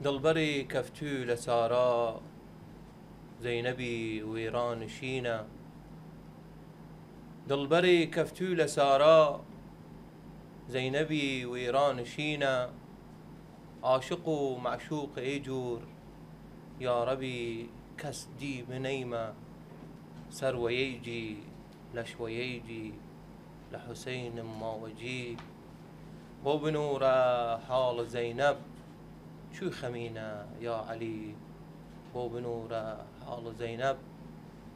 دڵبەری کەفتوو لە سارا زەینەبی وێران شینە دڵبەری کەفتوو لە سارا زەینەبی وێران شینە عاشق و معشوق ئەی جوور یا رەبی کەس دی بنەیمە سەروەیەیجی لەشوەیەیجی لە حوسەینم ماوەجی بۆ بنوورە حاڵ زەینەب چوو خەمینە یا عەلی بۆ بنوورە حاڵ زەینەب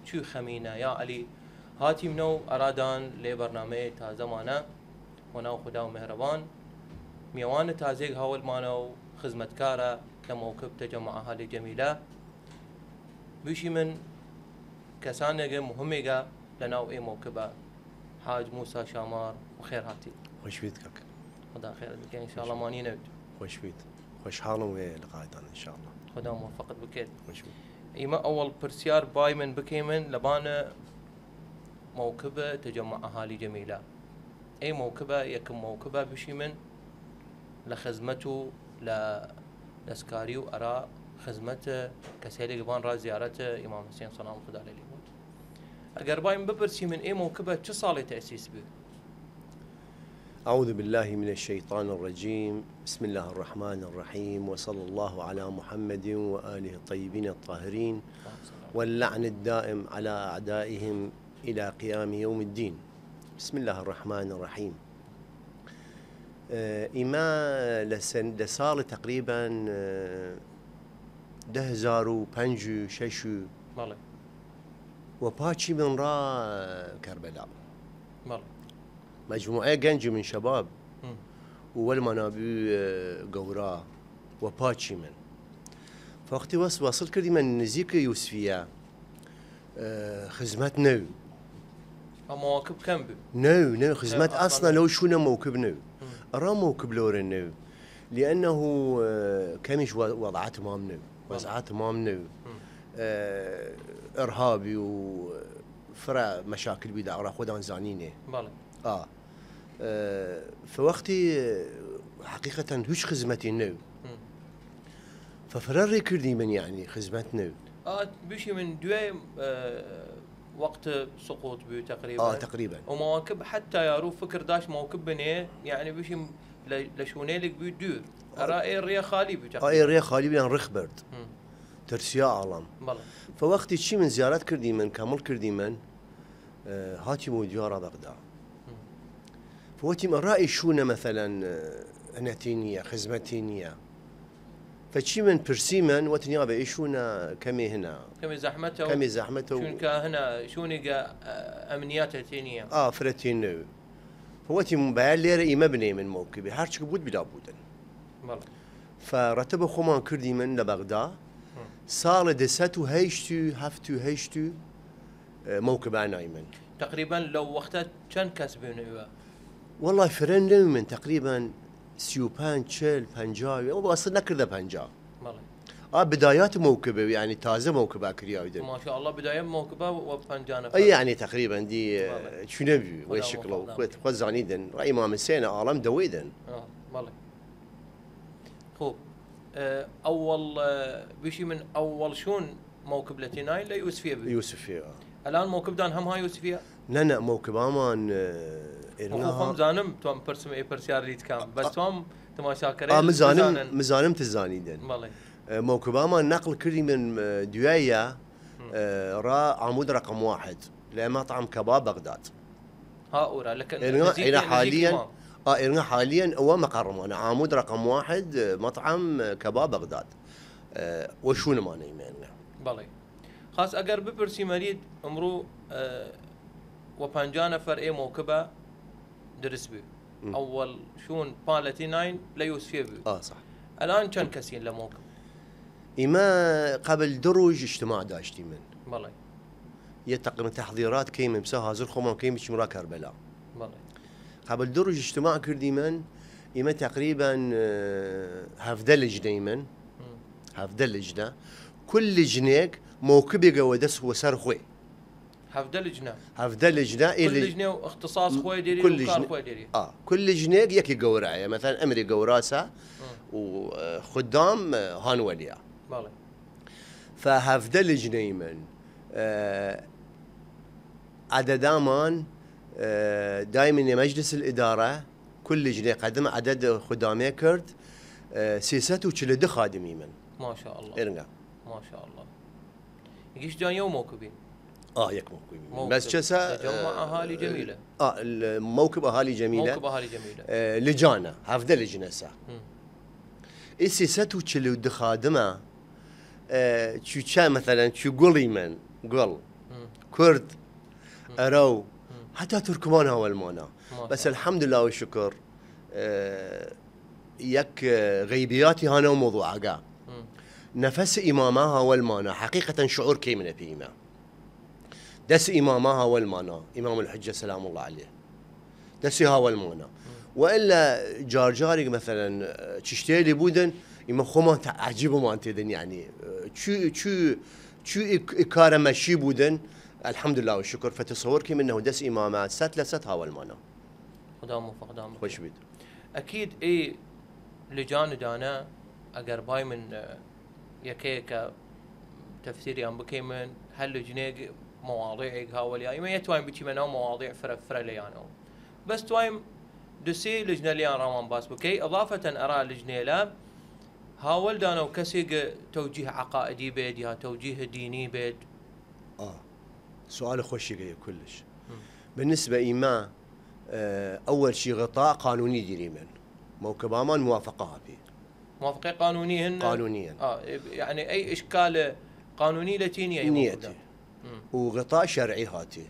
چوو خەمینە یا عەلی هاتی منە و ئەرادان لێ بەرنامەیە تازەمانە بۆ ناو خودا و مێهرەبان میێوانە تازێک هاوڵمانە و خزمەتکارە لە مۆکب تەجەموع ئاهالی جەمیلە بوشی من کەسانێکە مهمێکە لە ناو ئێ مۆکبە حاج موسا شامار و خێر هاتی خۆشویت کەک خدا خێرت بکەین ئینشاءڵڵا مانی نەوێت خۆشویت خۆشحاڵم وێ لەقایتان ئینشاءڵڵا خدا موفقت بکەێت خۆشویت ئێمە ئەوڵ پرسیار بای من بکەی من لەبانە موکبە تەجەموع ئاهالی جەمیلە ئەی موکبە یەکم موکبە بشی من لە خزمەت و لە دەستکاری و ئەرا خزمەتە کەسێک بان ڕا زیارەتە ئیمام حوسێن سەلام خدا لێی بوو ئەگەر بایم بپرسی من ئێ موکبە چه ساڵی تەئسیس بوو أعوذ بالله من الشيطان الرجيم بسم الله الرحمن الرحيم وصلى الله على محمد وآله الطيبين الطاهرين واللعن الدائم على أعدائهم إلى قيام يوم الدين بسم الله الرحمن الرحيم إما لسال تقريبا 2005 وباتشي من را كربلاء مجموعة جنج من شباب والمنابي قورا وباتشي من فوقتي وصل كردي من نزيك يوسفية خزمات نو مواكب كم بو نو خزمات أصلا لو شونا موكب نو أرى موكب لور نو لأنه كمش وضعات مام نو وضعات مام نو إرهابي وفرع مشاكل بيدا أرى خدان زانينه فوقتي حقيقة هوش خزمتي نو ففرر كردي من يعني خزمت نو بشي من دوي وقت سقوط بيو تقريبا تقريبا ومواكب حتى يارو فكر داش مواكب بنيه يعني بشي لشونيلك بيو دور أرى إيه الريا خالي بيو إيه الريا خالي بيان رخبرد ترسيا عالم فوقتي شي من زيارات كردي من كامل كردي من هاتي موديارة بغداد فوقتي من رأي شونا مثلا هناتينية خزمتينية فشي من برسيمن وتنيابة إيشونا كمي هنا كمي زحمته شون هنا شوني أمنيات تينية فرتينو فوقتي مبين ليرة مبني من موكبي هارش بود بلا بودن فرتب خومان كردي من لبغداد صار دساتو هيشتو موكب عنايمن تقريبا لو وقتها كان كسبين والله فرن من تقريبا سيوبان تشيل بنجاوي وصلنا كذا بنجا بدايات موكبه يعني تازه موكبه كريايدن ما شاء الله بدايه موكبه وبنجانا اي يعني تقريبا دي شنو بي وين شكله وزانيدن راي امام حسين عالم دويدن والله خوب اول بشي من اول شون موكب لتيناي ليوسفيه يوسفيه الان موكب دان هم هاي يوسفيه لا موكب امان هم زانم توم برسم اي برسيار ريت كام بس توم تماشاكرين مزانم تزانيدن والله موكب امان نقل كري من دوايه را عمود رقم 1 لمطعم كباب بغداد اورا لكن انا حاليا انا حاليا هو مقرم انا عمود رقم 1 مطعم كباب بغداد وشون ما نيمين بالله خاص اگر بپرسی مريد امرو وبانجانا فرق موكبه درس بي اول شون بالتيناين ليوسفيه بي صح الان كان كسين لموكب إما قبل دروج اجتماع داشتي من والله يتقن تحضيرات كيم مساها زر خمان كيم شمرا كربلاء والله قبل دروج اجتماع كردي من إما تقريبا هفدلج دايما هفدلج ده كل جنيك موكبي قودس وسر خوي هفدا لجنة كل لجنة واختصاص خوي ديري وكان خوي ديري كل لجنة يكي قورعية مثلا أمري قوراسة وخدام هانوليا بالي فهفدا لجنة يمن عدد امان دائما مجلس الإدارة كل لجنة قدم عدد خدامي كرد سياسته وشلد خادم يمن ما شاء الله إرنقا ما شاء الله يجيش جان يوم موكبين يك موكبين بس جسا تجمع اهالي جميله الموكب اهالي جميله لجانا هفدا لجنه سا السياسات وشلو دخادمه شو كان مثلا شو قولي من قول كرد أرو حتى تركمان هو المانا بس الحمد لله والشكر يك غيبياتي هانا وموضوع عقا نفس إمامها والمانا حقيقة شعور كيمنة بيما دس إمامها والمانا إمام الحجة سلام الله عليه دسها والمانا وإلا جارجاري مثلا تشتيلي بودن إما خما عجيبه ما أنتدن يعني شو إكارة ماشي بودن الحمد لله والشكر فتصور كي منه دس إمامات ست هاول مانا خدا موفق خدا موفق خوش بيد أكيد لجان دانا أجر باي من يكيك تفسيري أم بكي من هل لجنة مواضيع هاول يا إما يتواين بكي منه مواضيع فرا ليانو بس تواين دسي لجنة ليان رامان باس بكي إضافة أرى لجنة لا هاول دانا وكسيق توجيه عقائدي بيد يا توجيه ديني بيد سؤال خوشي جاي كلش بالنسبة إيما أول شيء غطاء قانوني ديري من موكب أمان موافقة به موافقة قانونيا يعني أي إشكال قانوني لتينية نيتي وغطاء شرعي هاتي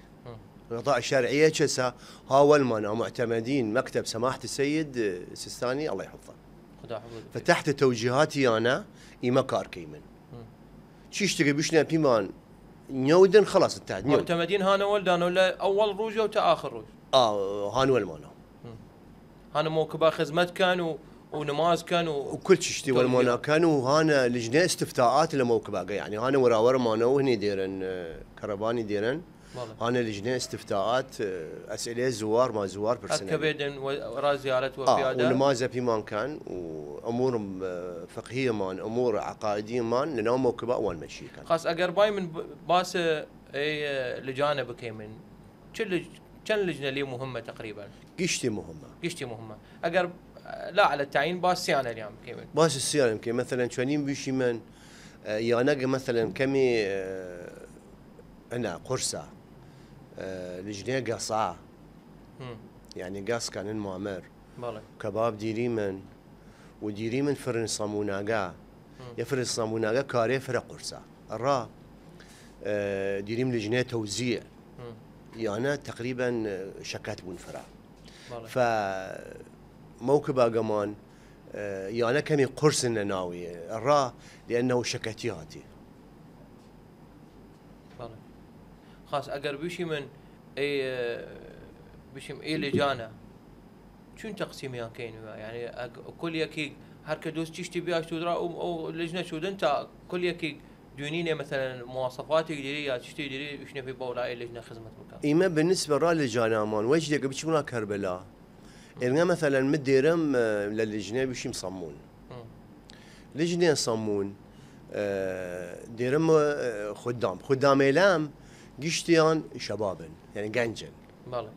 غطاء شرعية كسا هاول مانا معتمدين مكتب سماحة السيد السيستاني الله يحفظه فتحت توجيهاتي أنا إيما كاركي من تشتغل بشنا بيمان نيودن خلاص انتهت معتمدين هانا ولدان ولا اول روجه وتا اخر روج هانول مانا هانا موكبا خدمت كان ونماز كان وكل شيء والمانا كانوا هانا لجنه استفتاءات لموكبا يعني هانا وراور مانا وهني ديرن كرباني ديرن هانا لجنه استفتاءات اسئله زوار ما زوار برسنال كبدن ورا زياره وفياده ونماز في مان كان وامور فقهيه مان امور عقائديه مان لنا موكبا اول مشي كان خاص اگر باي من باس اي لجانه بكيمن كان لجنه لي مهمه تقريبا قشتي مهمه اگر لا على التعيين باس سيانه اليوم بكيمن باس السيانه يمكن مثلا شانين بيشي من يانق مثلا كمي هنا قرصه لجنة قصعة يعني قص كان المؤامر كباب ديري من فرن صاموناقا يفرن صاموناقا كاري فرق قرصة الرا ديري من لجنة توزيع يعني تقريبا شكات بون فرا فموكبا قمان يعني كمي قرص الناوي الرا لأنه شكاتياتي خاص اگر بيشي من اي لجانه شون تقسيم كاين يعني كل يكي هركا دوس تشتي بيها تدرا او لجنه شو انت كل يكي ديونينه مثلا مواصفات يديري تشتي ديري شنو في بولا لجنه خدمه مكان ايما بالنسبه للجان امان وجدك بتشوفنا كربلاء يعني مثلا مديرم للجنه بيشي مصمون لجنه صمون ديرم خدام اعلام قشتيان شبابا يعني قنجن بالله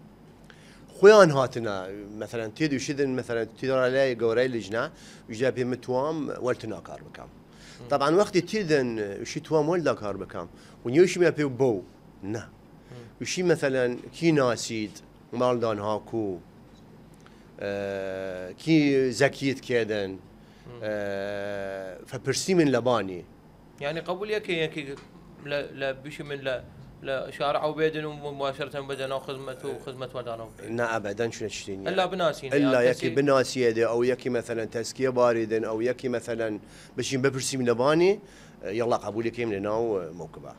خويان هاتنا مثلا تيدو شدن مثلا تدور علي قوري لجنة وجاب متوام ولتنا كار بكام طبعا وقت تيدن وشي توام ولدا كار بكام ونيوشي ما بيو بو نا وشي مثلا كي ناسيد مالدان هاكو كي زكيت كيدن فبرسي من لباني يعني قبول يكي لا بيشي من لا شارع وبيدن ومباشرة بدنا خدمة ودانو لا أبدا شو نشتيني إلا بناسين إلا يكي بناسية أو يكي مثلا تسكية باردن أو يكي مثلا بشين ببرسي من لباني يلا قبول يكي من ناو موكبة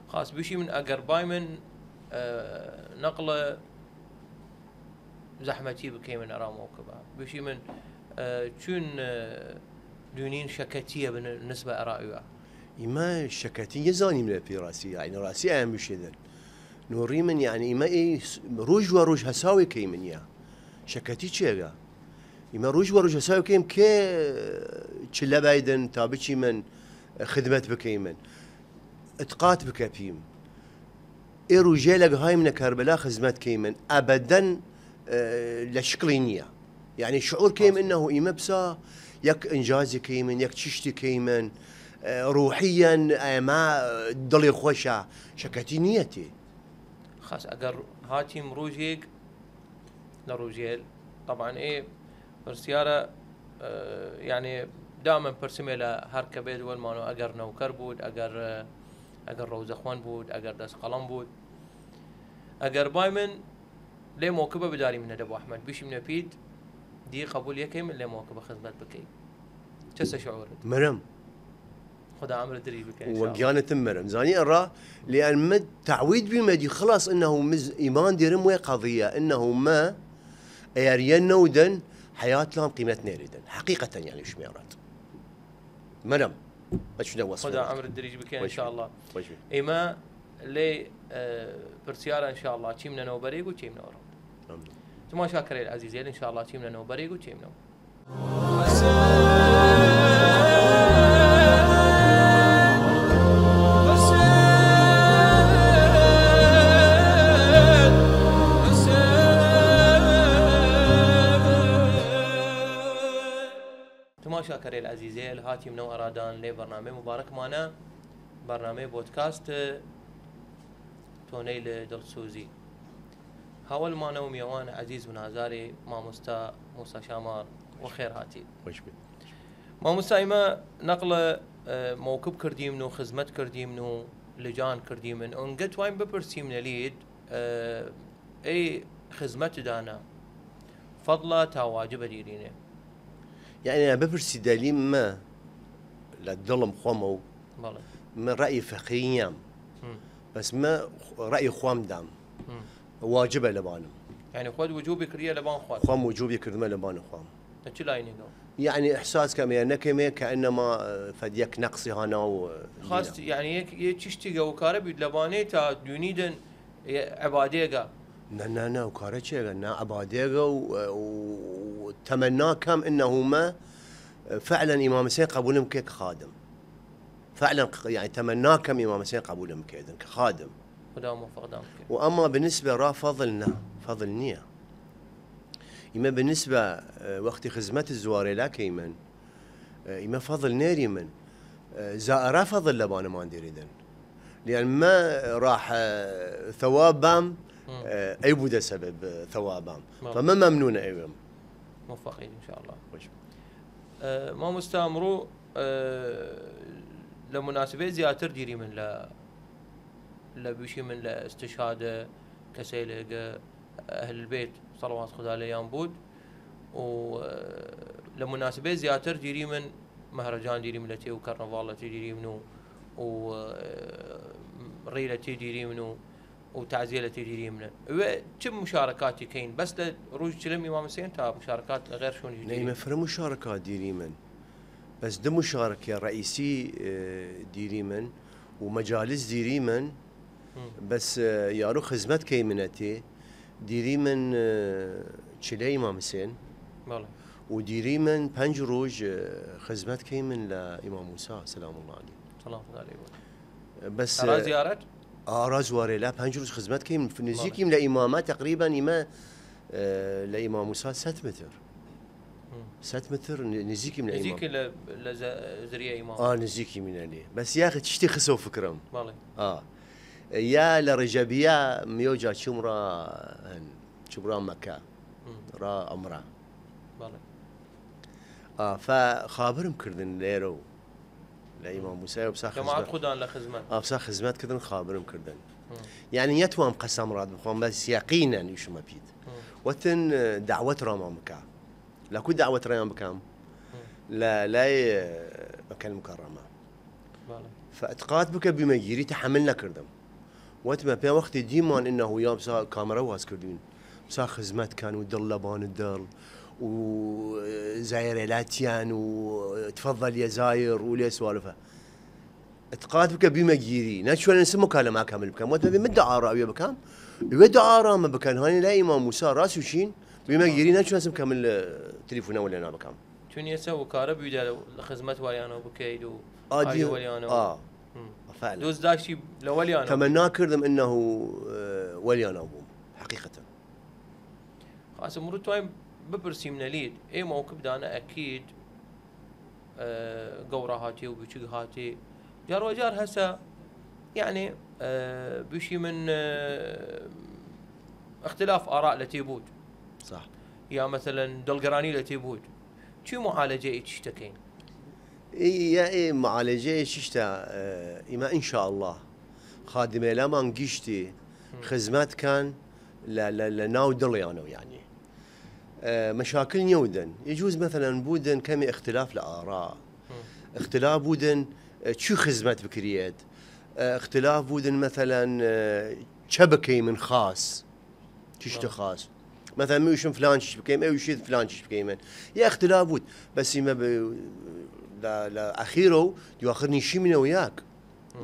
خاص بيشي من أقرباي من نقلة زحمتي بكي من أرى موكبة بيشي من شون دونين شكتية بالنسبة أرائها إما شكاتي يزاني من في راسي يعني راسي أهم بشدن نوري من يعني إما إيه روج وروج هساوي كي من يا شكاتي تشيغا إما روج وروج هساوي كيم كي تشلا بايدن تابتشي من خدمت بكيمن اتقات بكابيم إيه رجالك هاي من كربلاء خدمت كيمن أبدا لشكلينيا يعني شعور كيم إنه إما بسا يك إنجازي كيمن يك تشتي كيمن روحيا ما ضلي خوشة شكاتي نيتي خاص اگر هاتي مروجيك لروجيل طبعا ايه برسيارة يعني دائما برسمي لهر كبيد والمانو اگر نوكر بود اگر روز اخوان بود اگر دست قلم بود اگر بايمن لي موكبه بداري من ابو احمد بيش من بيد دي قبول يكي من لي موكبه خدمت بكي تسا شعورك مرم خدا عمر دري بك ان شاء الله وقيانة مرم زاني أرى لأن مد تعويد بمدي خلاص إنه إيمان ديرم ويا قضية إنه ما أريان نودن حياة لهم قيمة نيريدن حقيقة يعني وش ميرات مرم أشنا وصف خدا عمر الدريج بك ان شاء الله إما لي برسيارة ان شاء الله تيمنا نوبريق وتيمنا ورا ثم شاكر العزيزين ان شاء الله تيمنا نوبريق وتيمنا شاكر العزيزين هاتي منو أرادان لي برنامج مبارك معنا برنامج بودكاست تونيل دلسوزي هاول معنا وميوان عزيز ونازاري ماموستا موسى شامار وخير هاتي ماموستا إما نقل موكب كردي منو خدمت كردي منو لجان كردي من انقت وين ببرسي من اليد اي خدمت دانا فضلا تواجب ديرينه يعني أنا ببرسي دليل ما للظلم خوامو من رأي فقهي بس ما رأي خوام دام واجبه لبانم يعني خود وجوبي كريه لبان خوام وجوبي كرمه لبان خوام ايش لايني يعني إحساس كم يعني كم كأنما فديك نقصي هنا خاص يعني يتشتي وكارب لباني تا يونيدن عبادية نا وكارتشي نا عبادية وتمناه كم إنه ما فعلا إمام حسين قبولهم كيك خادم فعلا يعني تمناه كم إمام حسين قبولهم كيدن كخادم خدا موفق دامك وأما بالنسبة را فضل نية إما بالنسبة وقت خدمت الزواري لا كيمن إما فضل نيري من زائرة فضل لبانا ما نديريدن لأن ما راح ثواب بام أي بودا سبب ثواب بام فما ممنون أيوم موفقين إن شاء الله ما مستمروا لمناسبة زياتر ديري من بشي من الاستشهاد كسيلة أهل البيت صلوات خدا عليهم بود ولمناسبة زياتر ديري من مهرجان ديري ملتي وكرنفال ديري منو وريلتي ديري منو وتعزيلتي ديري منو كم مشاركاتي كاين بس لروج كلم إمام حسين تا مشاركات غير شون ديري ما فرق مشاركات ديري من بس ده مشاركة رئيسي ديري من ومجالس ديري من بس يارو خدمت كيمنتي ديري من تشيلي إمام حسين وديري من بنج روج خدمت كيمن لإمام موسى سلام الله عليه سلام الله عليه بس أرى زيارة؟ زواري لا بنج روج خدمت كيمن في نزيكيم لإمامات تقريبا إما لإمام موسى 6 متر 6 متر نزيكي من الإمام نزيكي لزرية إمام نزيكي من عليه بس يا أخي تشتي خسو فكرهم والله يا لرجبية ميوجا شمرا مكة را أمرا والله فخابرهم كردن ليرو لإمام موسى وبساخ جماعة خدان لخدمات بساخ خدمات كردن خابرهم كردن يعني يتوام قسم راد بخوان بس يقينا يشو ما بيد وتن دعوة راما مكة لا كل دعوة راما مكة لا مكان مكرمة فاتقات بك بما يجري تحملنا كردم وقت في وقت ديمان انه يا بسا كاميرا واس كردين بسا خدمات كانوا دلبان الدل وزايريلاتيان وتفضل يا زاير ولي سوالفه اتقاد بك بما جيري نشوى نسمو كلام كامل بكام وتبي مدة عارة أبي بكام يبدأ عارة ما بكان هاني لا إمام موسى راس وشين بما جيري نشوى نسم كامل تليفونه ولا أنا بكام شون يسوي كارب يدا خدمة وليانو بكيدو دي وليانو فعلا دوز داشي لوليانو تمنى كردم إنه وليانو حقيقة خاص مرت وايم ببرسي من اليد اي موكب دانا اكيد قورة هاتي وبيشق هاتي جار وجار هسه يعني بشي من اختلاف اراء لتيبود صح يا مثلا دلقراني لتيبود شو معالجه تشتكين اي معالجه شتا اما ان شاء الله خادمه لما نقشتي خدمات كان لا ناو دليانو يعني مشاكل يودن يجوز مثلا بودن كم اختلاف الاراء اختلاف بودن شو خدمات بكريات اختلاف بودن مثلا شبكه من خاص تشتي خاص مثلا ميوشن فلان شبكه او شيء فلان شبكه يا اختلاف بود بس ما لا اخيرا ياخذني شيء من وياك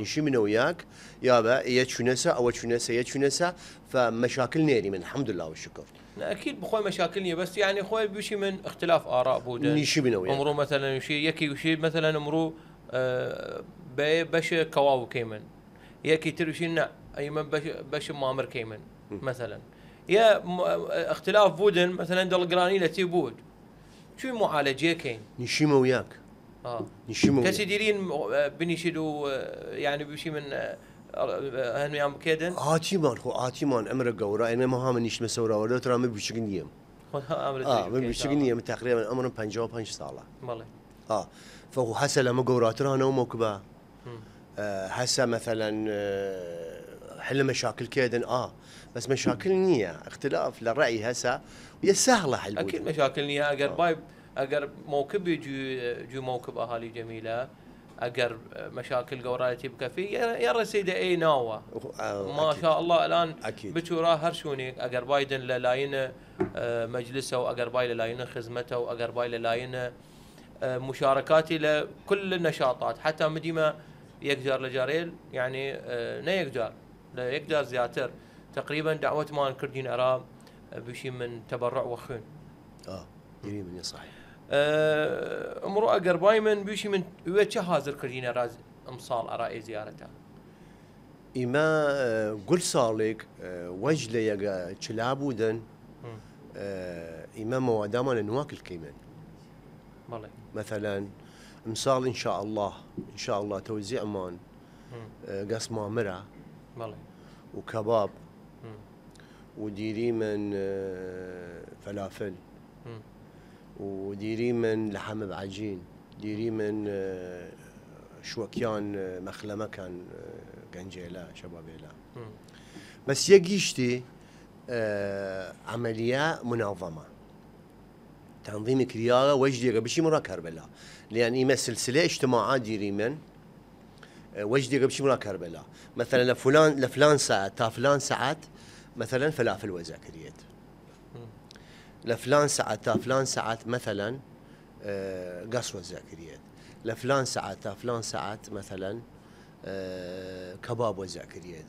شيء من وياك يابا يتشنسا او يتشنسا فمشاكل نيري من الحمد لله والشكر اكيد بخوي مشاكلني بس يعني خوي بشي من اختلاف اراء بودن شيء من وياك امرو مثلا شيء يكي وشي مثلا امرو بش كواو كيمن يكي ترشينا اي من بش مامر كيمن مثلا يا اختلاف بودن مثلا دلقراني لتيبود شو معالجه كاين نشيم وياك نشيم كسي ديرين بنيشدو يعني بشي من هن كيدن هاتيمان امر قورا انا ما هم نيش مسورا ولا ترى ما بشقنيم من بشقنيم تقريبا عمرهم 55 سنه والله فهو هسه لما قورا ترى انا وموكبه هسه مثلا حل مشاكل كيدن بس مشاكل نية اختلاف للرأي هسه ويا سهلة حل اكيد مشاكل نية اگر بايب اگر موكب جو موكب اهالي جميله اگر مشاكل قوراتي بكفي يا رسيده اي ناوه ما شاء الله الان بتورا هرشوني اگر بايدن للاين مجلسه واگر باي للاين خدمته واگر باي للاين مشاركاتي لكل النشاطات حتى مديمه يقدر لجاريل يعني لا يقدر زياتر تقريبا دعوه ما كردين ارا بشي من تبرع وخون يريد صحيح امرو اگر بايمن بشي من وجه حاضر كردين راز امصال ارائي زيارتها اما قل صالك وجله يا تشلابودن اما مواداما نواكل كيمن والله مثلا مصال ان شاء الله توزيع مان قص مامره والله وكباب وديري من فلافل وديري من لحم بعجين ديري من شوكيان مخلمه كان قنجيلا شبابيلا بس يجيشتي عمليه منظمه تنظيم كرياله وجدي بشي مرا كربلاء لان يمثل سلسله اجتماعات ديري من وجدي بشي مرا كربلاء مثلا لفلان ساعه تا فلان ساعات مثلا فلافل وزاكريات لفلان ساعات تا فلان ساعات مثلا قص وزاكريات لفلان ساعات تا فلان ساعات مثلا كباب وزاكريات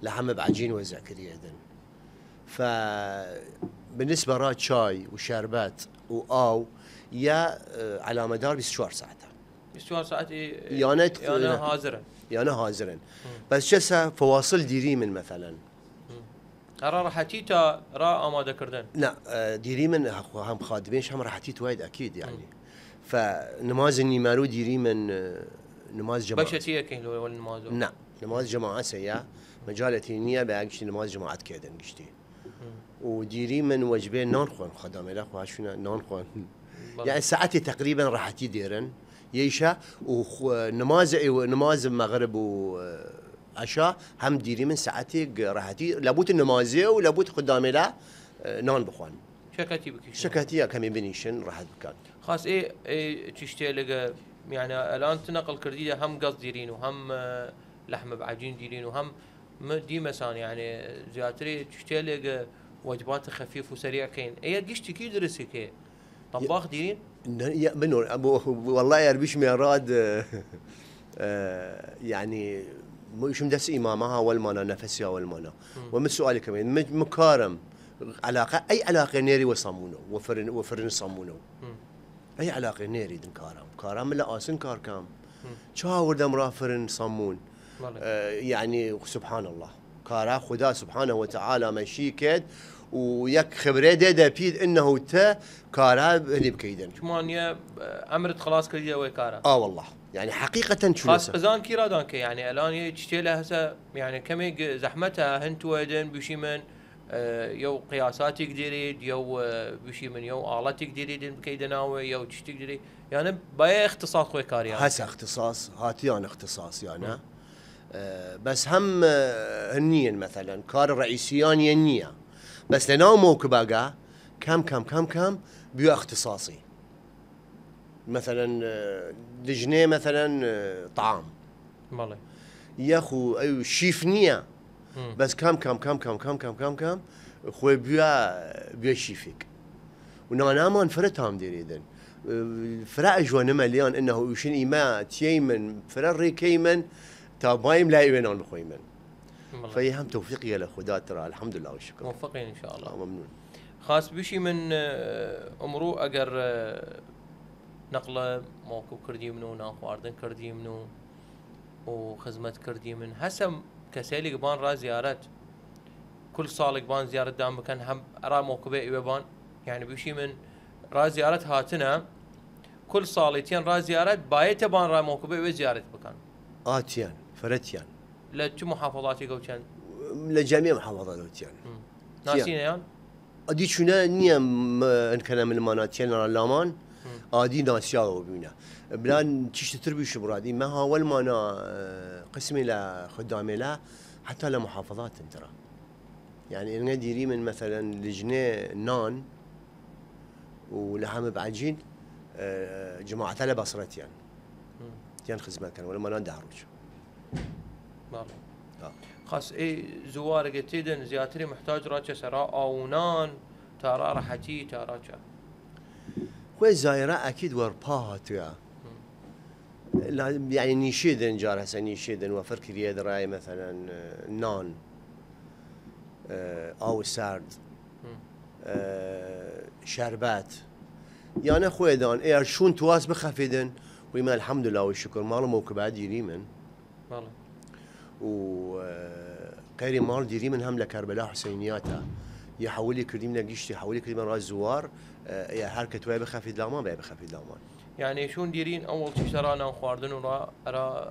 لحم بعجين وزاكريات فبالنسبه رات شاي وشربات يا على مدار 24 ساعه 24 ساعه يعني هازرا بس شسا فواصل ديري من مثلا راحتيتا را اماده كردن لا ديري من هم خادمينش هم راحتيت وايد اكيد يعني فنماذج نيمارو ديري من نماذج جماعه بشتيه كاين ولا نماذج لا نماذج جماعه سيا مجالتي نيه باقش نماذج جماعات كيدن قشتي وديري من وجبين نانخون خدامه لا خو شنو نانخون يعني ساعتي تقريبا راحتي ديرن ييشا ونماذج مغرب وعشاء هم ديري من ساعتي راحتي لابوت النماذج ولابوت قدامي لا نان بخوان شكاتي كم بنيشن راحت بكان خاص ايه تشتي لقى يعني الان تنقل كرديه هم قص ديرين وهم لحم بعجين ديرين وهم دي مثلا يعني زياتري تشتي لقى وجبات خفيف وسريع كاين اي قشتي كي درسي كي طباخ ديرين منو والله يربيش ميراد يعني مش مدس إمامها والمانا نفسها والمانا ومن سؤالي كمان مكارم علاقة أي علاقة نيري وصامونه وفرن صامونه أي علاقة نيري دن كارم لا آسن كار كام شاور دم رافرن صامون يعني سبحان الله كارا خدا سبحانه وتعالى ماشي كد ويك خبره ده بيد انه تا كارا اللي بكيدن شمان يا عمرت خلاص كريا وكارا والله يعني حقيقه شو خاص بزان كيرا دانك يعني الان يشتيله هسه يعني كم زحمتها هنت ويدن بشي من يو قياسات يقدريد يو بشي من يو آلات يقدريد بكيدناوي يو تشتي يقدري يعني باي اختصاص خوي كاريا هسه اختصاص هاتيان اختصاص يعني بس هم هنيين مثلا كار رئيسيان ينيا بس لنا موكباقا كم بيو اختصاصي مثلا لجنة مثلا طعام والله ياخو ايو شيفنيا بس كم خوي بيا شيفك ونانا ما انفرت هم ديريدن فرا اجوانا مليان انه يشن ايما تيمن فرا ريكيمن تابايم لا يبينون بخويمن فهي هم توفيقي لخدا ترى الحمد لله والشكر موفقين ان شاء الله ممنون خاص بشي من امرو اگر نقله موكو كردي منو ناخواردن كردي منو وخدمت كردي من هسه كسالي قبان را زيارات كل صال قبان زيارة دام كان هم را موكبه يبان يعني بشي من را زيارات هاتنا كل صالتين را زيارات بايته بان را موكبه زيارة بكان آتيان فرتيان لشو محافظاتي قو كان لجميع محافظاتيان ناسين يعني ادي شنا نيم ان كان من المناطق اللامان ادي ناسيا وبينا بلان تشتري شبرادي ما هو المانا قسمي لا خدامي لا حتى لمحافظات ترى يعني انا ديري من مثلا لجنه نان ولحم بعجين جماعه على بصرتيان تيان خدمه كان ولا ما ندهروج خاص اي زوار قتيدن زياتري محتاج راجع سراء اونان ترى راحتي ترى خوي زايرة اكيد ورباهات يا يعني نيشيدن جار هسه نيشيدن وفر كرياد راي مثلا نان او سارد شربات يعني خوي دان اير شون تواس بخفيدن ويما الحمد لله والشكر ماله موكبات ديري من والله وقيري مال ديري من هم لكربلاء حسينياتها يحولي كريم لقيشتي يحولي كريم راس زوار يا حركة ويا بخفيد لامان بيا بخفيد لامان يعني شون ديرين اول شيء ترانا خواردن ورا ارا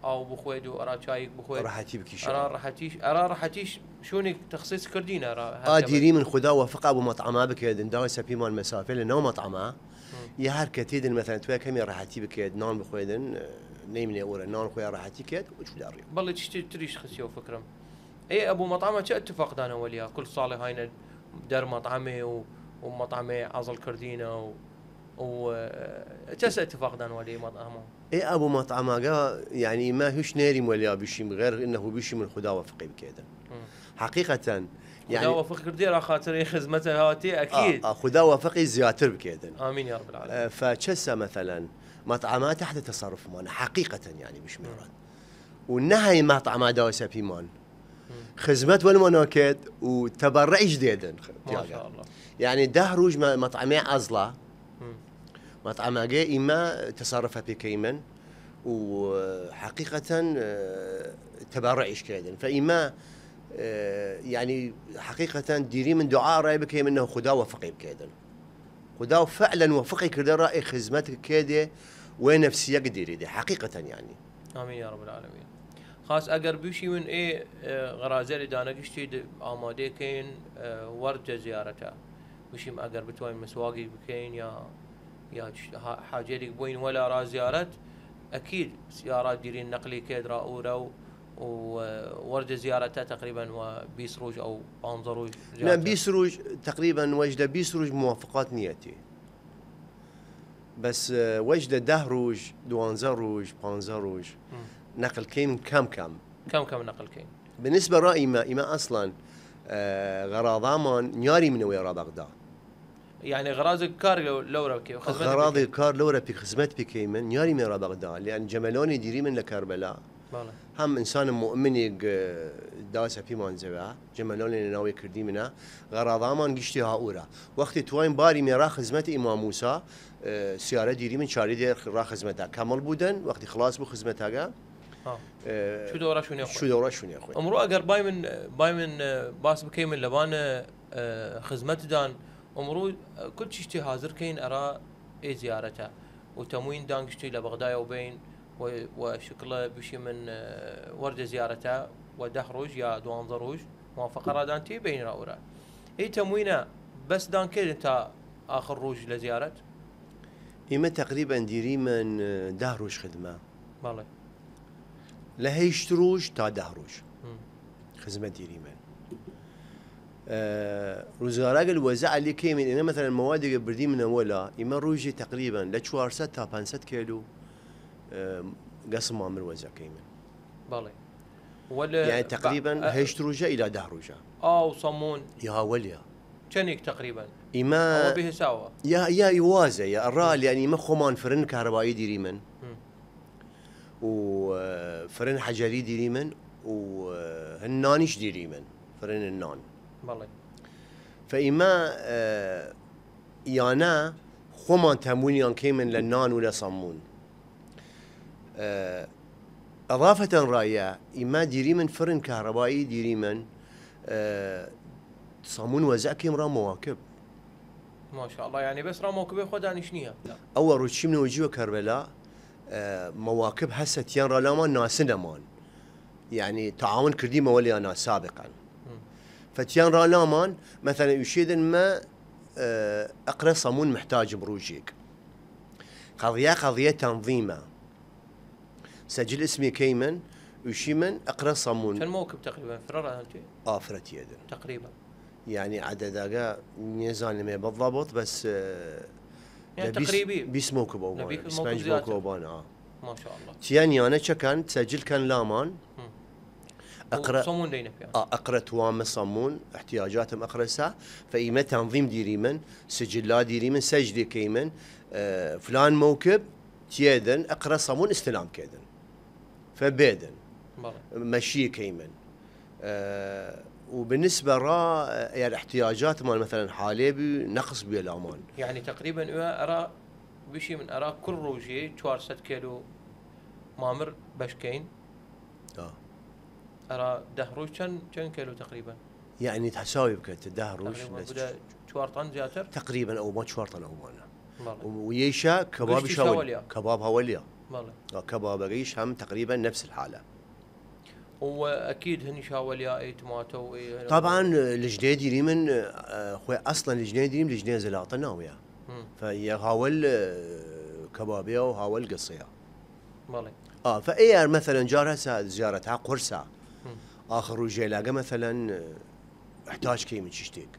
او بخويد ورا شايك بخويد راحتي بكيش ارا راحتيش شونك تخصيص كردين ارا ديري من خدا وفق ابو مطعمه بكيد داوي سبي مال مسافه لانه مطعمه يا حركة تيدن مثلا تويا كم راحتي بكيد نان بخويدن نيمني اورا نان خويا راحتي كيد وشو داري بالله تريش خسيو فكرم اي ابو مطعمه شو اتفق انا وياه كل صالح هاينا دار مطعمه ومطعمه عزل كردينه و تس اتفاق دان ولي مطعمه اي ابو مطعمه يعني ما هوش ناري ولا بشي غير انه بشي من خدا وفقي بكيدا حقيقه يعني خدا وفق كردير خاطر خدمته هاتي اكيد خدا وفقي زياتر بكيدا امين يا رب العالمين فتشسى مثلا مطعمات تحت تصرف مان حقيقه يعني مش مراد والنهاية مطعمه داوسه بيمان خدمت والمناكد وتبرع جديدا ما شاء الله يعني دهروج مطعمي عزله مطعمه جاي إما تصرفها بكيمن وحقيقة تبرعش كيدن فإما يعني حقيقة ديري من دعاء رأي بكيم إنه خدا وفقي بكيدن خدا فعلا وفقي كده رأي خدمتك كده ونفسية قديري دي حقيقة يعني آمين يا رب العالمين خاص أجر بيشي من إيه غرازة دانا قشتي آماده كين ورجة زيارتها بيشي أجر بتوين مسواقي بكين يا حاجة لك بوين ولا را زيارات أكيد سيارات ديرين نقلي كيد راؤورة وورد زيارتها تقريبا وبيسروج أو بانزروج لا بيسروج تقريبا وجده بيسروج موافقات نيتي بس وجده دهروج دوانزروج بانزروج نقل كيم كم نقل كيم بالنسبة رأيي ما أصلا غراضامان نياري من ويرا بغداد يعني غرازك كار لو ربكي غراضي كار لو ربي خدمت بكيمن ياري ميرا بغداد لان جملوني ديري من لكربلاء هم انسان مؤمن داسه في منزبه جملوني ناوي كردي منا غراضا ما نقشتي هاورا وقت توين باري ميرا خدمت امام موسى سياره ديري من شاري دير را خدمتها كمل بودن وقت خلاص بو خدمتها شو دوره شنو يا اخوي امرو اگر باي من باس بكيمن لبان خدمت دان امرو كل شيء حاضر كاين ارى اي زيارته وتموين دانكشتي لبغداد وبين وشكله بشي من ورد زيارته ودخرج يا دوان ضروج موافقه رادانتي بين راورا اي تموينه بس دان كيد انت اخر روج لزياره اما تقريبا ديري من دهروج خدمه والله لا هيشتروج تا دهروج خدمه ديري من روزگارا الوزع اللي كيمن انا مثلا مواد بردي من ولا اما روجي تقريبا ل 400 تا 500 كيلو قسم مامر وزع كيمن بالي ولا يعني تقريبا هيشتروجا الى دهروجا وصمون يا وليا كنيك تقريبا اما هو به سوا يا يوازا يا الرال يعني ما خمان فرن كهربائي ديري من وفرن حجري ديري من وهنانيش ديري من فرن النان بالله فإما يانا خمان تموين كيمن للنان ولا صمون إضافة راية إما ديري من فرن كهربائي ديري من صمون وزع كيم را مواكب ما شاء الله يعني بس را مواكب خداني شنيها أول روشي من وجوه كربلاء مواكب هسه تيان رالامان ناسنمان يعني تعاون كردي مولي أنا سابقا فتيان رالامان مثلا يشيدن ما اقرا صمون محتاج بروجيك قضيه تنظيمه سجل اسمي كيمن وشيمن اقرا صمون كان موكب تقريبا فرار انت فرت يدن تقريبا يعني عددها ميزان ما بالضبط بس يعني تقريبي بيس موكب او سبانج موكب ما شاء الله تياني انا كان سجل كان لامان اقرا صمون دينا فيها اقرا توام صمون احتياجاتهم اقرسها فايما تنظيم ديري من سجلات ديري من سجلي كيمن فلان موكب تيدن اقرا صمون استلام كيدن فبيدن مشي كيمن وبالنسبه را يعني احتياجات مال مثلا حاليبي نقص بالامان يعني تقريبا ارى بشي من ارى كل روجي 400 كيلو مامر بشكين أرى دهروج كم كيلو تقريبا؟ يعني تحساوي بكت دهروج بدا 4 طن زياتر؟ تقريبا أو ما 4 طن أو مانا ويشا كباب شاوليا كباب هوليا كباب قيش هم تقريبا نفس الحالة واكيد هني شاوليا اي توماتو اي طبعا الجديد يري من اخوي اصلا الجديد يري الجديد زلاطه ناويه فهي هاول كبابيه وهاول قصيه مالي فاي مثلا جار هسه زيارتها قرصه اخر وجه لاقى مثلا احتاج كي من شتيك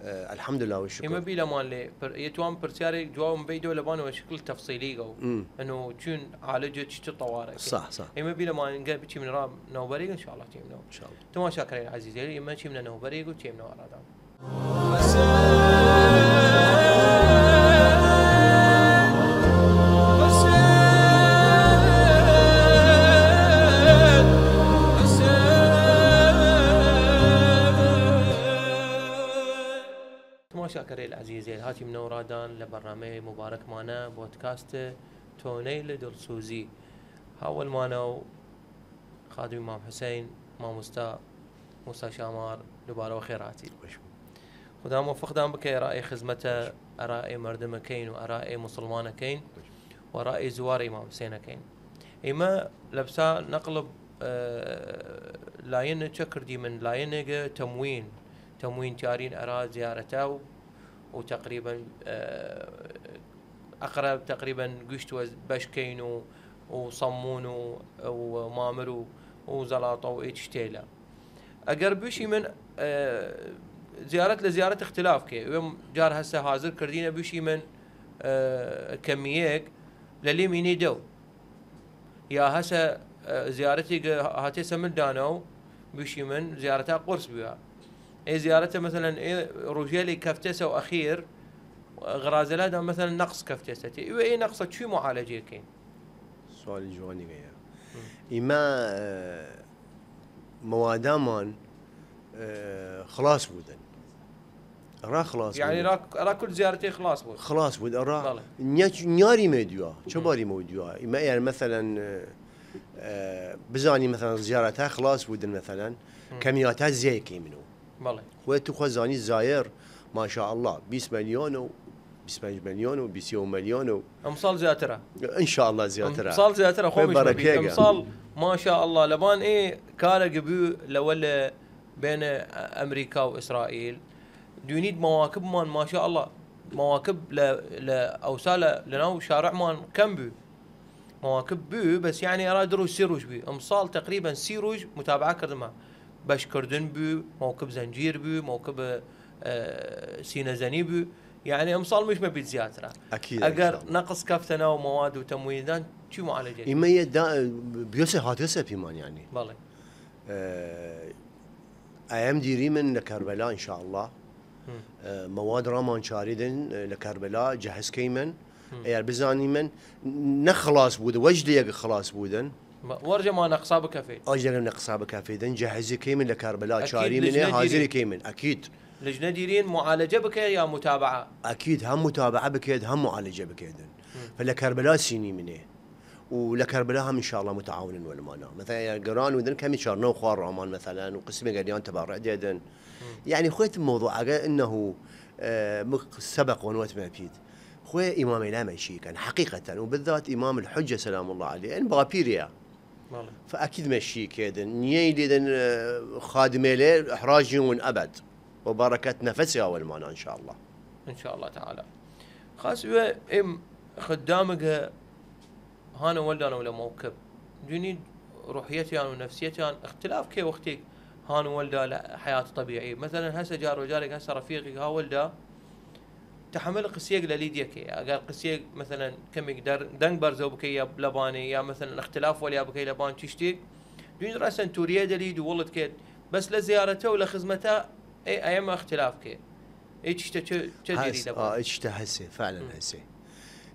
الحمد لله والشكر اما بيلا مال يتوام برتياري جواب بيدو لبانو شكل تفصيلي او انه تشون عالجت شت طوارئ صح اما بيلا مال نقال بشي من راب نوبري ان شاء الله تيم نو ان شاء الله تما شاكرين عزيزي اما شي من نوبري وتيم نو ارادام شاكرين العزيزين هاتي من ورادان لبرنامج مبارك مانا بودكاست توني لدرسوزي هاول مانا خادم امام حسين امام موسى شامار دبارة وخيراتي خدا موفق دام بك رأي خدمته رأي مردمه كين ورأي مسلمانه كين ورأي زوار امام حسين كين اما لبسا نقلب لاين تشكر دي من لاين تموين تارين اراد زيارته وتقريبا اقرب تقريبا قشت بشكين وصمون ومامر وزلاطه وإتشتيلا اقرب شيء من زيارة لزيارة اختلاف كي يوم جار هسه حاضر كردينا بشي من كميك للي ميني دو يا هسه زيارتي هاتي سمل دانو بشي من زيارتها قرص بها اي زيارته مثلا اي روجيلي كفتسه واخير غرازلات مثلا نقص كفتستي واي نقص شو معالجه كاين سؤال جواني غير إما موادامان خلاص بودن را خلاص يعني را كل زيارتي خلاص بود خلاص بود را نياري ميديوا شباري موديوا إما يعني مثلا بزاني مثلا زيارتها خلاص بودن مثلا كمياتها زي كيمنو والله خويتو خزاني الزاير ما شاء الله 20 مليون و 25 مليون و 20 مليون امصال زياتره ان شاء الله زياتره امصال زياتره خو مش امصال ما شاء الله لبان ايه كارق بيو لولا بين امريكا واسرائيل دونيد مواكب مان ما شاء الله مواكب لاوساله لناو شارع مان كم بيو مواكب بيو بس يعني ارادرو سيروج بيو امصال تقريبا سيروج متابعه كردما باش كردن بيو موكب زنجير بيو موكب سينا زني بيو يعني امصال مش مبيت زياتره اكيد اگر نقص كفتنا ومواد وتموينات شو معالجه اما يدا بيوسه هاتسه بيمان يعني والله ايام ديري من لكربلاء ان شاء الله مواد رامان شاردن لكربلاء جهز كيمن يعني بزاني من نخلاص بود وجدي خلاص بودن ورجه ما نقصا بكفي اجل نقصا بكفي دن جهز كيمن لكربلاء شاري من حاضر كيمن اكيد لجنه ديرين معالجه بك يا متابعه اكيد هم متابعه بكيد هم معالجه بكيدن فلكربلاء سيني منه ولكربلاء هم ان شاء الله متعاونين والمانا مثلا يعني قران ودن كم يشارنا وخوار رامان مثلا وقسم قريان تبرع ديدن يعني خويت الموضوع انه سبق ونوت ما بيد خوي امام لا ماشي كان حقيقه وبالذات امام الحجه سلام الله عليه ان بابيريا فاكيد ماشي كيدن نيدن خادمه له احراج يوم ابد وبركه نفسها والمانا ان شاء الله ان شاء الله تعالى خاص ام خدامك هانا ولدان ولا موكب جنيد روحيتيان ونفسيتيان اختلاف كي وقتك هانا ولدا حياة طبيعية مثلا هسه جار وجارك هسه رفيقك ها ولدا تحمل قسيق لليديك اقل قسيق مثلا كم يقدر دنق برزو بكي يا لباني يا مثلا اختلاف ولا بكي لبان تشتي دون راسا توريا دليد وولد كيد بس لزيارته ولا خدمته اي ايام اختلاف كي اي تشتي تديري لبان تشتي هسه فعلا هسه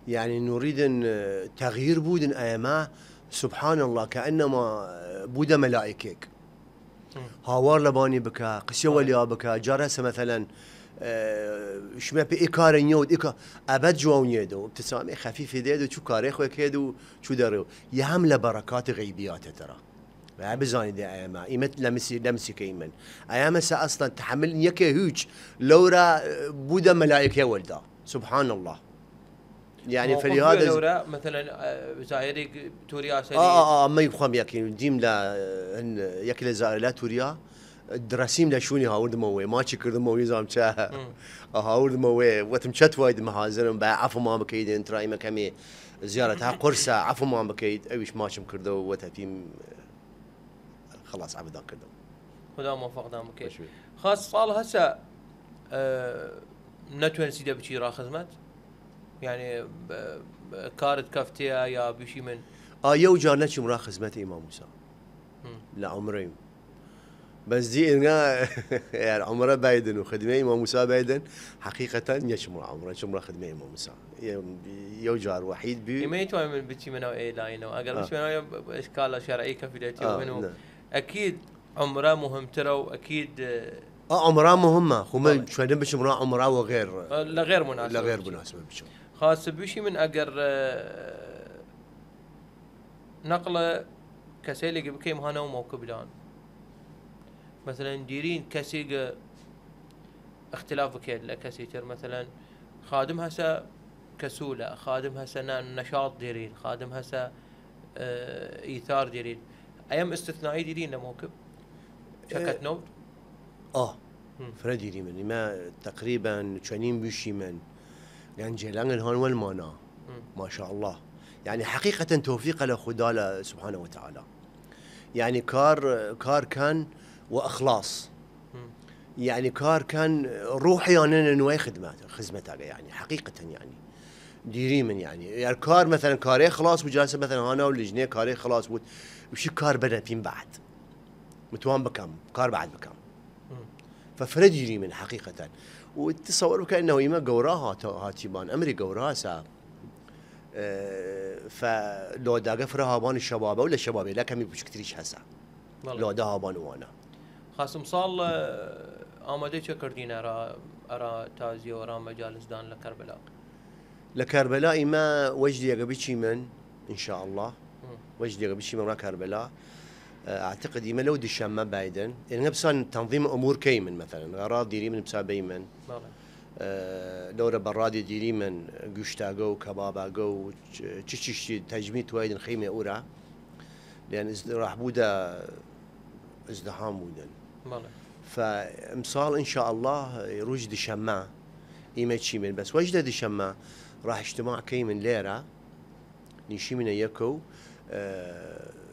يعني نريد ان تغيير بودن ايما سبحان الله كانما بودا ملائكيك هاوار لباني بكا قسيا وليا بكا جارسه مثلا شما بإيكار نيود إيكار أبد جوان يدو ابتسامة خفيفة ديدو شو كاريخ وكيدو شو دارو يهم لبركات غيبيات ترى بزاني دي أياما إيمت لمسي كيمن أياما أصلا تحمل يكي هوج لورا بودا ملائكة ولدا سبحان الله يعني فلهذا لورا مثلا زائري توريا سلي ما يفهم يكين ديم لا يكل زائر لا توريا دراسيم لشوني هاورد موي ما تشكر موي زام شا هاورد موي وتم شت وايد محاضر عفوا ما بكيد انت راي مكمي زيارتها قرصه عفوا ما بكيد ايش ما شم كردو وتتيم خلاص عبدا كردو خدا موفق دام بكيد خاص صال هسه نتوين سيده بشي را خدمت يعني كارت كفتيا يا بشي من يو جارنا شي مرا خدمت امام موسى لا عمري بس دي يعني عمره بايدن وخدمه امام موسى بايدن حقيقه يشمر عمره شمره خدمه امام موسى يوجار وحيد بي ما يتوى من بتشي منو اي لاينو اقل بتشي منو اشكال شرعي كفيدتي منو اكيد عمره مهم ترى واكيد عمره مهمه خو شو بش مرا عمره وغير لغير مناسبه لغير مناسبه بشو خاص بشي من اقر نقله كسيلي بكيم هانا وموكب لان مثلا ديرين كسيق اختلاف بكيد لكسيتر مثلا خادم هسه كسولة خادم هسه نشاط ديرين خادم هسه ايثار ديرين ايام استثنائي ديرين لموكب شكت نوت فرديري من ما تقريبا شنين بيشي من لان جيلان الهون والمانا ما شاء الله يعني حقيقة توفيق لخداله سبحانه وتعالى يعني كار كان واخلاص يعني كار كان روحي يعني انه خدمته يعني حقيقه يعني ديري من يعني كار مثلا كاري خلاص وجالسه مثلا انا واللجنه كاري خلاص وش كار بدا فين بعد متوان بكم كار بعد بكم ففرد يجي من حقيقة وتصور كأنه إما قوراها هاتيبان أمري قوراها سا فلو دا قفرها بان الشباب ولا الشباب لا كم يبوش كتريش هسا لو دا بان وانا خاصم صال آماده چه کردین ارا تازی و ارا مجالس دان لكربلاء ما وجدي قبيشي من إن شاء الله وجدي قبيشي من را كربلاء أعتقد إما لو دشام بايدن يعني بسان تنظيم أمور كيمن مثلا غراض ديري من بسابي من لورا برادي ديري من قشتاقو كباباقو تشتشي تجميد وايدن خيمة أورا لأن راح بودا ازدحام بودن فمصال إن شاء الله يروج دشام إما تشي من بس وجد دشام راح اجتماع كيمن ليرة نشي من يكو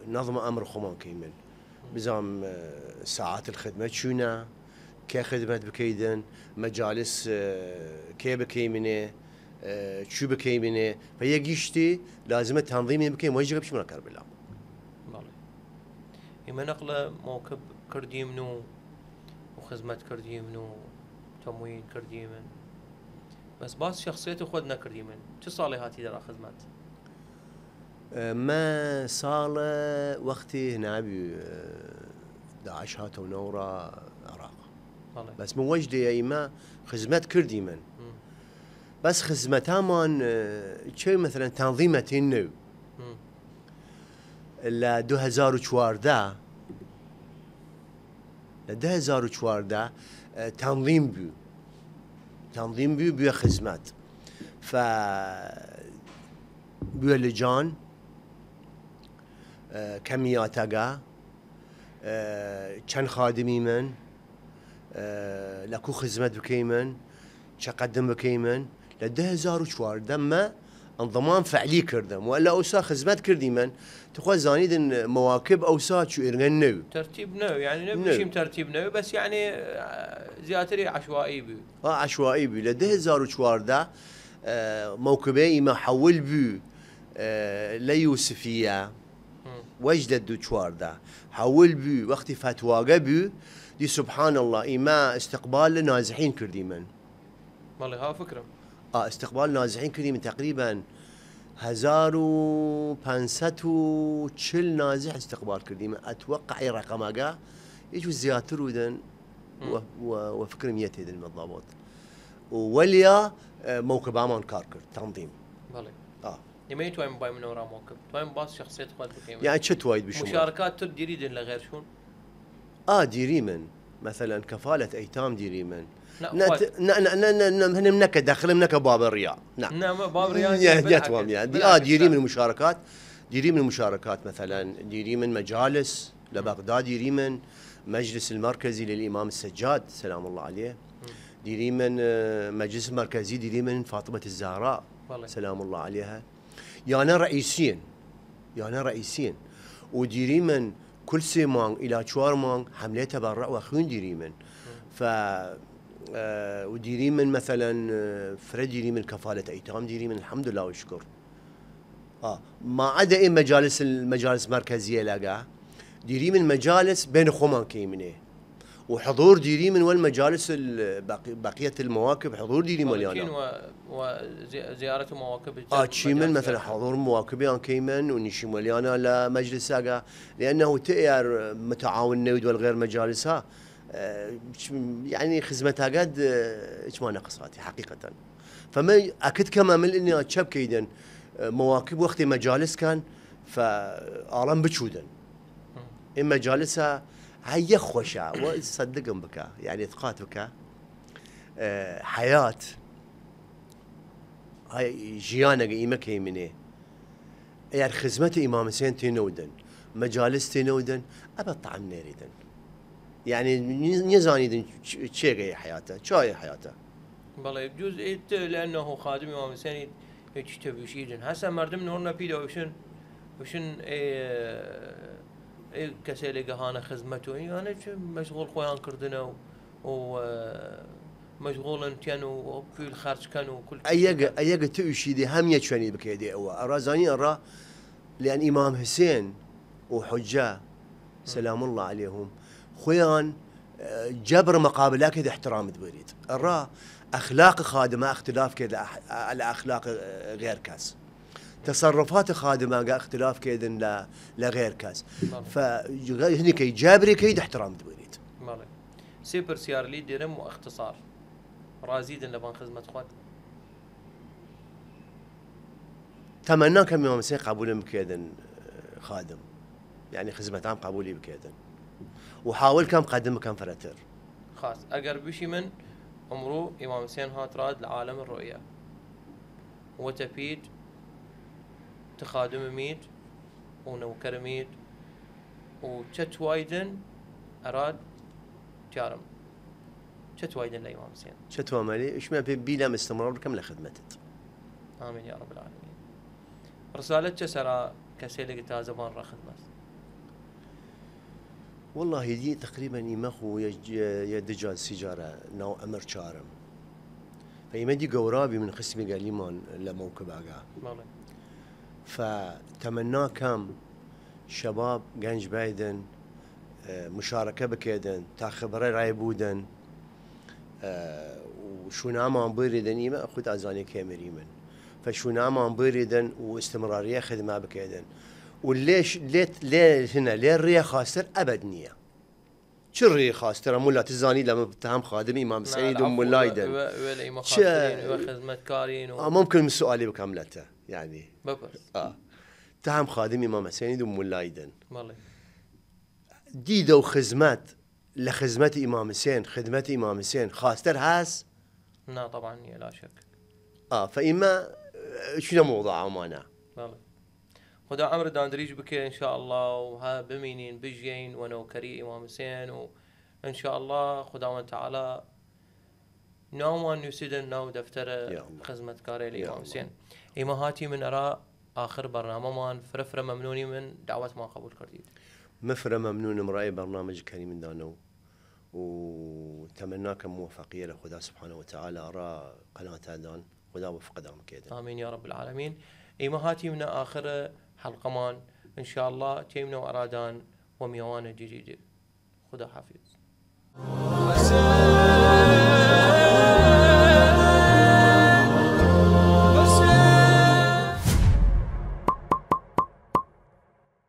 نظم أمر خمان كيمن بزام ساعات الخدمة شونا كخدمة بكيدن مجالس كي بكيمنه شو بكيمنه فهي جيشتي لازم تنظيم بكيم ويجي بش من كربلاء والله إما نقله موكب كردي منو وخدمة كردي منو تموين كردي من بس باس شخصيته خدنا كردي من شو صالحاتي درا خدمات ما صار وقتي هنا داعش هاتوا نورا عراق بس من وجدي يا إما خدمات كردي من بس خدمتها من شيء مثلا تنظيمتين نو لا 2014 لا 2014 تنظيم بيو خدمات ف بيو لجان كمياتها كان خادمي من لكو خدمت بكيمن شقدم بكيمن لده 2014 ما انضمام فعلي كردم ولا اوسا خدمت كردي من تخوا زانيد مواكب اوسا شو ارغن نو ترتيب نو يعني نمشي ترتيب نو بس يعني زياتري عشوائي بي عشوائي بي لده 2014 موكبي ما حول بي ليوسفية وجدت دوشوار ده حول بي وقت فتواقع بي دي سبحان الله إما استقبال لنازحين كردي من والله ها فكرة استقبال نازحين كردي من تقريبا 1540 نازح استقبال كردي من أتوقع أي رقم أقا يجوا زياتر ودن وفكر 200 هذا بالضبط وليا موكب أمان كاركر تنظيم والله يما يتوين باي من ورا موكب توين باص شخصية خالد بكيمن يعني شت وايد بشو مشاركات تديري دين لغير شون ديري من مثلا كفالة ايتام ديري من هن منك داخل منك باب الرياء نعم باب الرياء يتوام يعني ديري من المشاركات ديري من المشاركات مثلا ديري من مجالس لبغداد ديري من مجلس المركزي للإمام السجاد سلام الله عليه ديري من مجلس المركزي ديري من فاطمة الزهراء سلام الله عليها يانا رئيسين وديري من كل سيمان إلى شوار مان حملة تبرع وأخوين ديري من وديري من مثلا فرد ديري من كفالة أيتام ديري من الحمد لله والشكر ما عدا إيه المجالس المركزية لقى ديري من مجالس بين خمان كيمنه وحضور ديري من والمجالس بقية المواكب حضور ديري مليانة وزيارة مواكب تشيمن مثلا حضور مواكبي كيمن ونشي مليانة لمجلس ساقا لأنه تأير متعاون نود والغير مجالسها يعني خدمتها قد ما نقصاتي حقيقة فما أكد كما من إني أتشاب كيدا مواكب وقت مجالس كان فعالم بتشودن إما جالسها هي خوشة وصدقهم بك يعني ثقات بك حياة هاي جيانا قيمة كيمني يعني خدمة إمام حسين تنودن مجالس تنودن أبد طعم نريدن يعني نزانيدن شيء حياته شاي حياته بالله يجوز لأنه خادم إمام حسين يجتبي وشيدن هسه مردم نورنا بيدا وشن كسيلي قهانا خدمته يعني مشغول خوان كردنا ومشغول انتين وفي الخارج كانوا كل ايق تؤشيدي هم يتشاني بكيدي او ارازاني ارى لان امام حسين وحجاه سلام الله عليهم خوان جبر مقابل كذا احترام تبريد الرا اخلاق خادمه اختلاف كذا على اخلاق غير كاس تصرفات خادمه اختلاف كذا لغير كاس فهني كي جابري كيد احترام تبريد مالي سيبر سيار لي ديرم واختصار رازيد لبان خدمه خوات تمنى كم يوم سي قبول بكيدن خادم يعني خدمه عام قبولي بكيدن وحاول كم قدم كم فرتر خاص اگر بشي من عمرو امام حسين هات راد لعالم الرؤيا وتبيد تخادم ميت ونوكر ميت وشت وايدن اراد جارم شت وايدن لامام حسين شت مالي ايش ما بيلا استمرار كم لخدمتت امين يا رب العالمين رسالة سرا كسيلك تازبان را خدمت والله دي تقريبا يمخو يدجال سيجارة نو أمر شارم فيمدي قورابي من قسمي قاليمان لموكب أقا فتمنى كم شباب جنج بايدن مشاركة بكيدن تاخبري رايبودن وشو نعم بيردن يما أخذ أزاني كاميري من فشو نعم بيردن واستمرارية خدمة بكيدن وليش ليه هنا ليه الريا خاسر ابد نيه شو الريا خاسر مولا تزاني لما بتهم خادم امام سعيد ام لايدن ولا امام خاسرين وخدمه كارين ممكن سؤالي بكاملته يعني ببرس تهم خادم امام سعيد ام لايدن والله ديدو خدمات لخدمه امام حسين خدمه امام حسين خاستر هاس لا طبعا لا شك فاما شنو موضوع امانه والله خدا عمر داندريج بكي ان شاء الله وها بمينين بجين ونوكري امام حسين وان شاء الله خدا تعالى نومان يسدن نو دفتر خدمة كاري الامام حسين اما هاتي من اراء اخر برنامج مان فرفره ممنوني من دعوه ما قبول كرديد مفره ممنون مرأي برنامج كريم من دانو وتمناك موفقيه لخدا سبحانه وتعالى ارى قناه دان خدا وفق دام كده امين يا رب العالمين اما هاتي من اخر حلقة مان إن شاء الله تيمنا وأرادان وميوان جديدة خدا حافظ